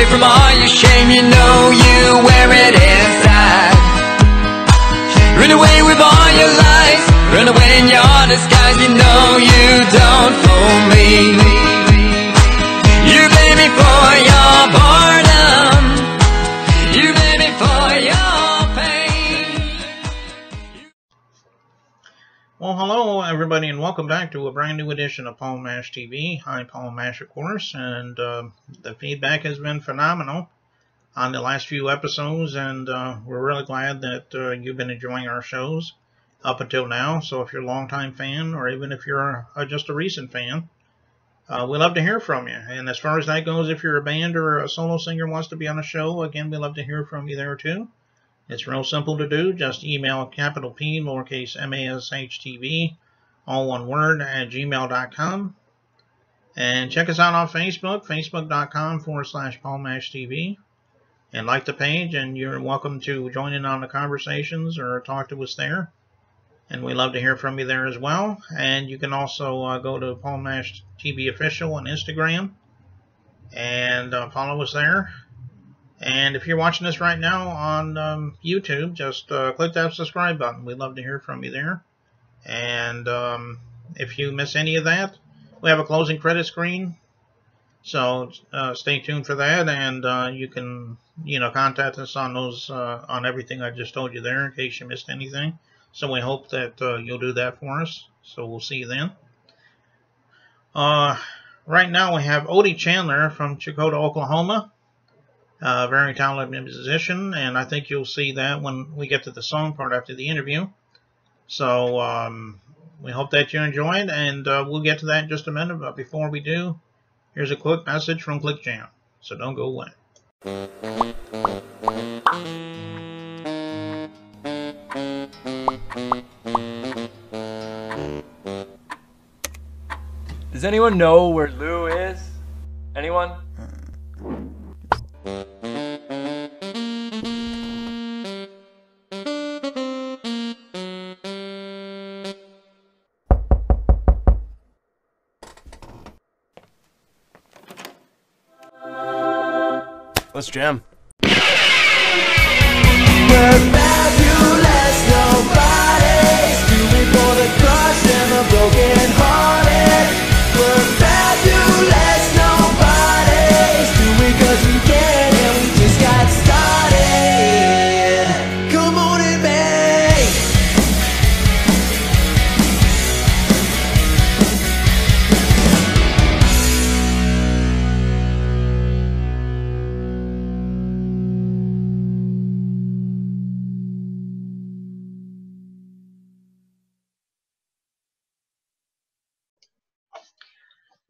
away from all your shame, you know you wear it inside. Run away with all your lies, run away in your disguise, you know you don't fool me. You blame me for your boredom, you blame me for your pain. Well, hello everybody, and welcome back to a brand new edition of Paul Mash TV. I'm Paul Mash, of course, and the feedback has been phenomenal on the last few episodes, and we're really glad that you've been enjoying our shows up until now. So if you're a longtime fan, or even if you're just a recent fan, we love to hear from you. And as far as that goes, if you're a band or a solo singer wants to be on a show, again, we love to hear from you there too. It's real simple to do. Just email capital P, lowercase MASHTV, all one word, at gmail.com. And check us out on Facebook, facebook.com/PaulMashTV. And like the page, and you're welcome to join in on the conversations or talk to us there. And we love to hear from you there as well. And you can also go to Paul Mash TV Official on Instagram and follow us there. And if you're watching this right now on YouTube, just click that subscribe button. We'd love to hear from you there. And if you miss any of that, we have a closing credit screen. So stay tuned for that, and you can, contact us on those, on everything I just told you there, in case you missed anything. So we hope that you'll do that for us. So we'll see you then. Right now we have Odie Chandler from Eufaula, Oklahoma. Very talented musician, and I think you'll see that when we get to the song part after the interview. So we hope that you enjoyed, and we'll get to that in just a minute. But before we do, here's a quick message from Click Jam, so don't go away. Does anyone know where Lou is? Anyone? Let's jam. We're fabulous, nobody's doing for the crushed and the broken hearted. We're fabulous, nobody's doing 'cause we can and we just got started. Come on and bang.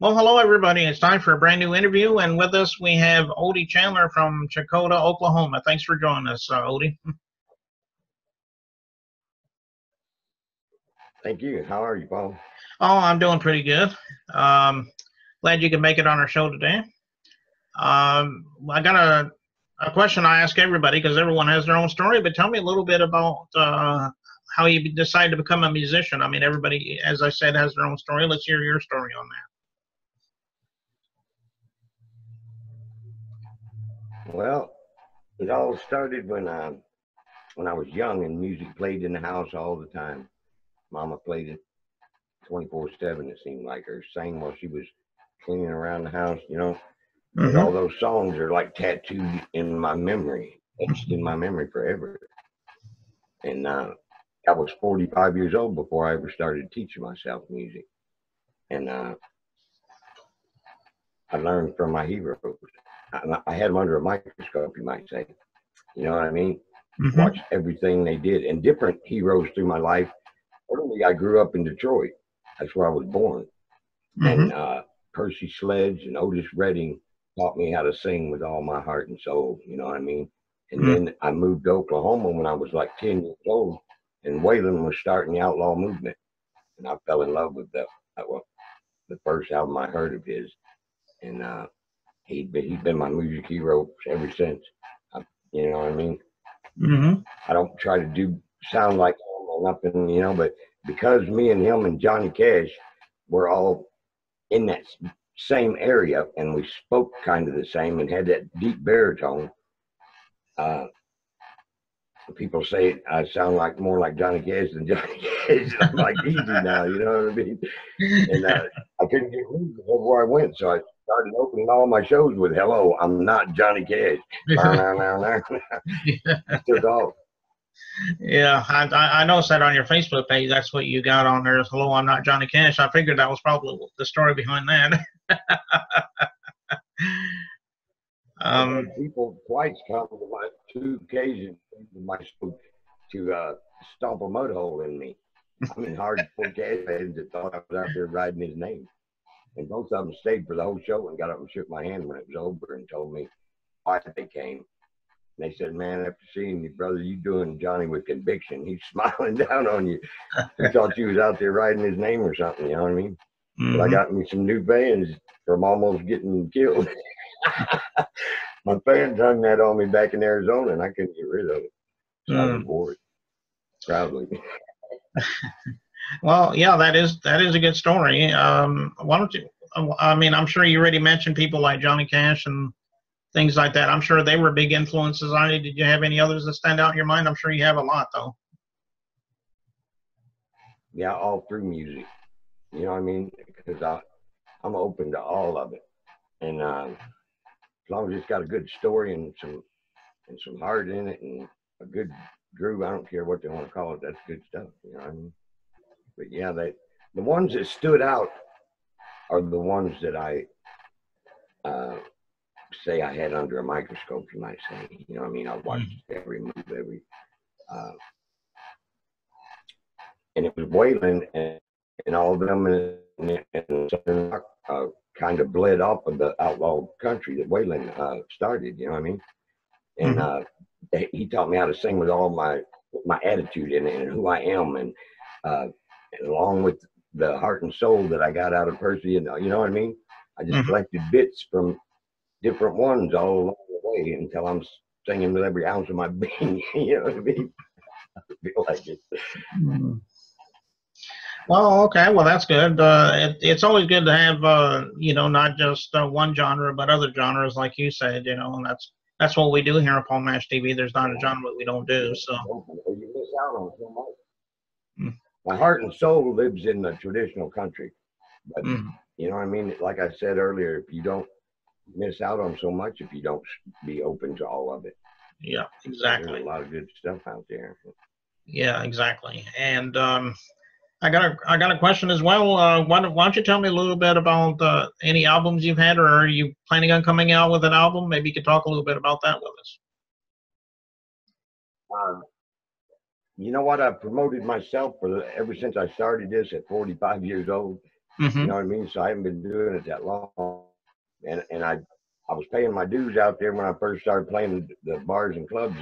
Well, hello everybody. It's time for a brand new interview, and with us we have Odie Chandler from Eufaula, Oklahoma. Thanks for joining us, Odie. Thank you. How are you, Paul? Oh, I'm doing pretty good. Glad you could make it on our show today. I got a question I ask everybody, because everyone has their own story, but tell me a little bit about how you decided to become a musician. I mean, everybody, as I said, has their own story. Let's hear your story on that. Well, it all started when I was young and music played in the house all the time. Mama played it 24/7. It seemed like her sang while she was cleaning around the house. And all those songs are like tattooed in my memory, etched in my memory forever. And I was 45 years old before I ever started teaching myself music. And I learned from my heroes. I had them under a microscope, you might say. You know what I mean? Watched everything they did, and different heroes through my life. Literally, I grew up in Detroit. That's where I was born. And Percy Sledge and Otis Redding taught me how to sing with all my heart and soul. You know what I mean? And then I moved to Oklahoma when I was like 10 years old, and Waylon was starting the outlaw movement. And I fell in love with the first album I heard of his. And he's been my music hero ever since. You know what I mean? I don't try to sound like him or nothing, but because me and him and Johnny Cash were all in that same area, and we spoke kind of the same and had that deep baritone. People say I sound like more like Johnny Cash than Johnny Cash. And I'm like, easy now, you know what I mean? And I couldn't get rid of everywhere I went, so I started opening all my shows with "Hello, I'm not Johnny Cash." Took off. Yeah, I noticed that on your Facebook page. That's what you got on there. Is "Hello, I'm not Johnny Cash." I figured that was probably the story behind that. I've had people twice come to my 2 occasions in my show to stomp a mud hole in me. I mean, hardcore Cash fans that thought I was out there riding his name. And both of them stayed for the whole show and got up and shook my hand when it was over and told me why they came. And they said, "Man, after seeing you, brother, you doing Johnny with conviction. He's smiling down on you. He thought you was out there riding his name or something," you know what I mean? But I got me some new fans from almost getting killed. My fans hung that on me back in Arizona, and I couldn't get rid of it. So I wore it proudly. Well, yeah, that is a good story. Why don't you? I mean, I'm sure you already mentioned people like Johnny Cash and things like that. I'm sure they were big influences on you. Did you have any others that stand out in your mind? I'm sure you have a lot, though. Yeah, all through music. You know what I mean? Because I'm open to all of it, and as long as it's got a good story and some heart in it and a good groove, I don't care what they want to call it. That's good stuff. You know what I mean? But yeah, the ones that stood out are the ones that I say I had under a microscope, you might say. You know what I mean? I watched every move, and it was Waylon and all of them and Southern Rock kind of bled off of the outlaw country that Waylon started, you know what I mean? And he taught me how to sing with all my attitude in it and who I am, and along with the heart and soul that I got out of Percy, you know what I mean? I just collected bits from different ones all along the way until I'm singing with every ounce of my being, you know what I mean? I feel like it. Well, okay, well that's good. It's always good to have not just one genre, but other genres, like you said, and that's what we do here on Paul Mash TV. There's not a genre we don't do. So you miss out on so much. My heart and soul lives in the traditional country, but you know what I mean. Like I said earlier, if you don't miss out on so much, if you don't be open to all of it. Yeah, exactly. There's a lot of good stuff out there. Yeah, exactly. And I got a question as well. Why don't you tell me a little bit about any albums you've had, or are you planning on coming out with an album? Maybe you could talk a little bit about that with us. You know what? I've promoted myself ever since I started this at 45 years old. You know what I mean? So I haven't been doing it that long. And I was paying my dues out there when I first started playing the bars and clubs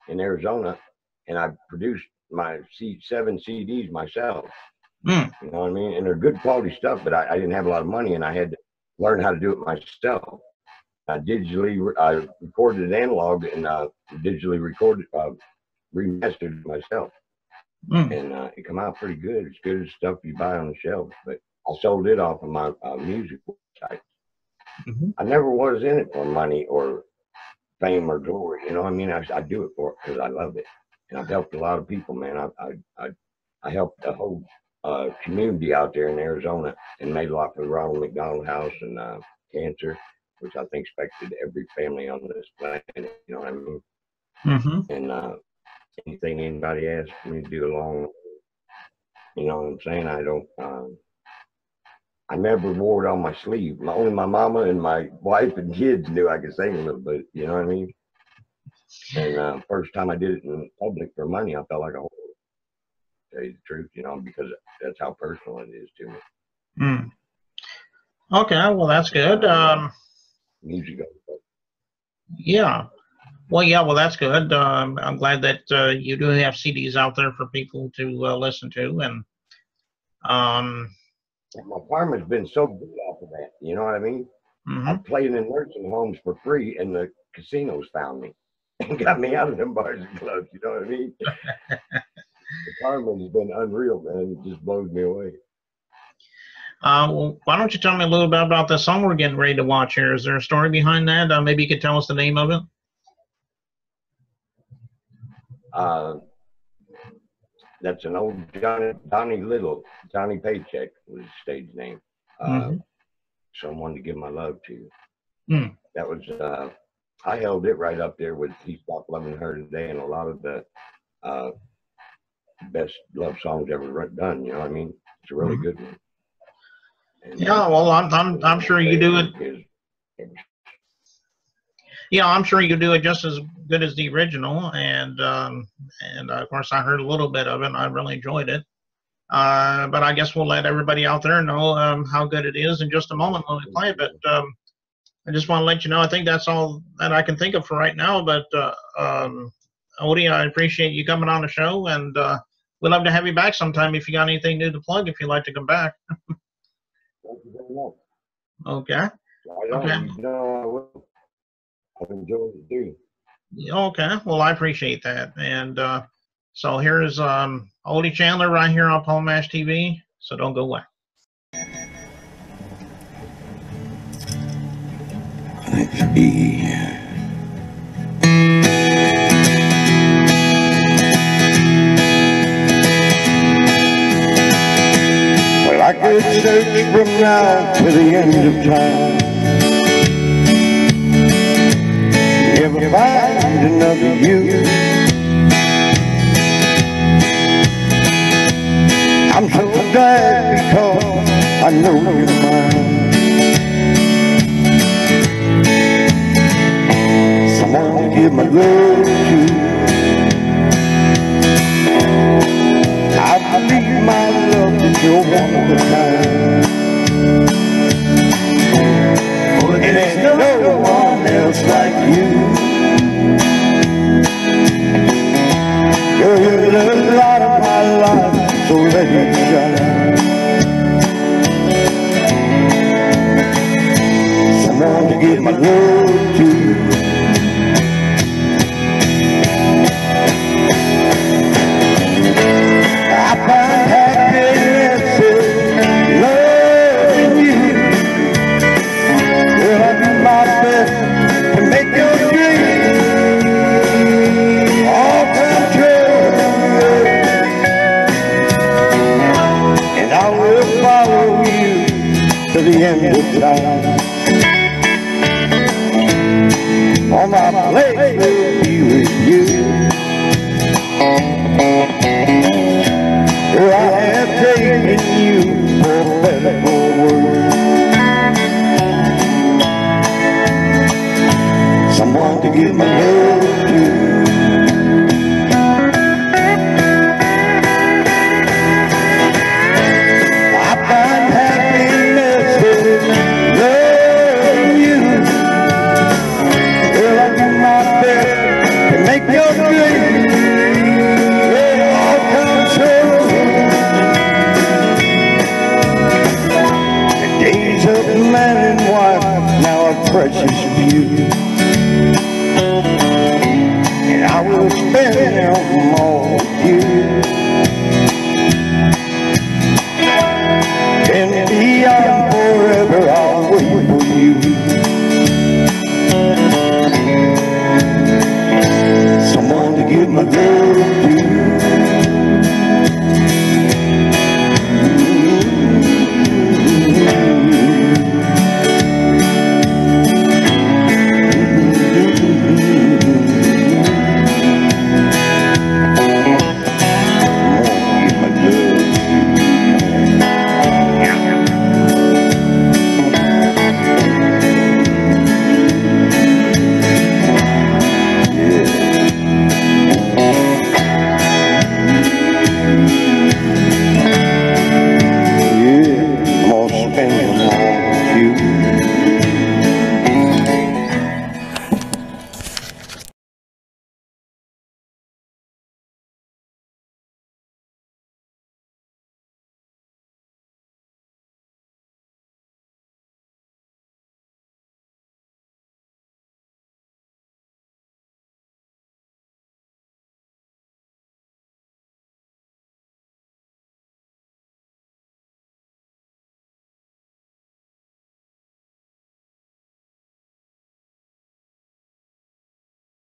in Arizona, and I produced my 7 CDs myself. You know what I mean? And they're good quality stuff, but I didn't have a lot of money, and I had to learn how to do it myself. I recorded it analog and digitally recorded, remastered it myself, and it come out pretty good. It's good as stuff you buy on the shelf, but I sold it off of my music website. I never was in it for money or fame or glory. You know what I mean? I do it for it because I love it. And I've helped a lot of people, man. I helped the whole community out there in Arizona and made a lot for the Ronald McDonald House and cancer, which I think affected every family on this planet. You know what I mean? And anything anybody asks me to do along, you know what I'm saying? I never wore it on my sleeve. Only my mama and my wife and kids knew I could sing a little bit. You know what I mean? And first time I did it in public for money, I felt like a whore. To tell you the truth, because that's how personal it is to me. Okay, well that's good. Music. Yeah. Well, that's good. I'm glad that you do have CDs out there for people to listen to, and my karma's been so good off of that. You know what I mean? I played in nursing homes for free, and the casinos found me and got me out of them bars and clubs. You know what I mean? The karma's been unreal, man. It just blows me away. Well, why don't you tell me a little bit about the song we're getting ready to watch here? Is there a story behind that? Maybe you could tell us the name of it. That's an old Johnny Little, Johnny Paycheck was his stage name. Someone to give my love to. That was, I held it right up there with He Stopped Loving Her Today and a lot of the best love songs ever done. You know what I mean? It's a really good one. And yeah, well, I'm sure you do it. Yeah, I'm sure you do it just as good as the original, and of course I heard a little bit of it, and I really enjoyed it. But I guess we'll let everybody out there know how good it is in just a moment when we play it. But I just want to let you know, I think that's all that I can think of for right now. But Odie, I appreciate you coming on the show, and we'd love to have you back sometime if you got anything new to plug, if you'd like to come back. Thank you very much. Okay. Okay. I've enjoyed it too. Okay. Well, I appreciate that. And so here's Odie Chandler right here on Paul Mash TV. So don't go away. Well, I could search from now to the end of time, never find another you. I'm so glad because I know you're mine. Someone to give my love to. I believe my love that you're one of a kind. It ain't no one else like you. Girl, you're the light of my life, so let it shine. Someone to give my love to. I find happiness in loving you. Girl, I do my best to make your dreams all come true. And I will follow you to the end of time. All my place will be with you. Girl, I have taken you for better for worse. Someone to give my love to. I find happiness in loving you. Girl, I do my best to make your dreams all come true. The days of man and wife now are precious few.